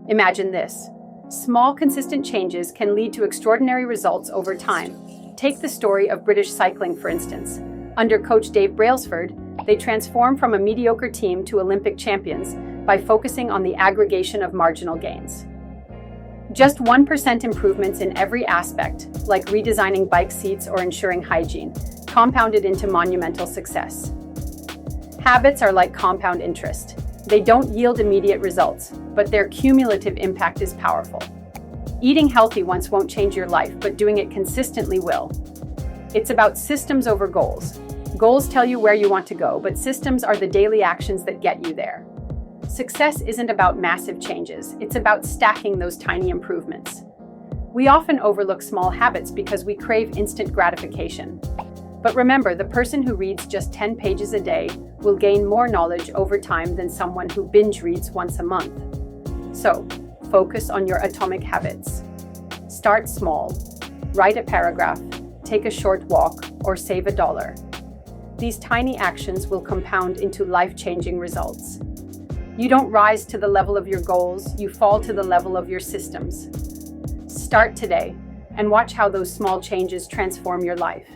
Imagine this. Small, consistent changes can lead to extraordinary results over time. Take the story of British cycling, for instance. Under coach Dave Brailsford, they transformed from a mediocre team to Olympic champions by focusing on the aggregation of marginal gains. Just 1% improvements in every aspect, like redesigning bike seats or ensuring hygiene, compounded into monumental success. Habits are like compound interest. They don't yield immediate results, but their cumulative impact is powerful. Eating healthy once won't change your life, but doing it consistently will. It's about systems over goals. Goals tell you where you want to go, but systems are the daily actions that get you there. Success isn't about massive changes, it's about stacking those tiny improvements. We often overlook small habits because we crave instant gratification. But remember, the person who reads just 10 pages a day will gain more knowledge over time than someone who binge reads once a month. So, focus on your atomic habits. Start small. Write a paragraph, take a short walk, or save $1. These tiny actions will compound into life-changing results. You don't rise to the level of your goals, you fall to the level of your systems. Start today and watch how those small changes transform your life.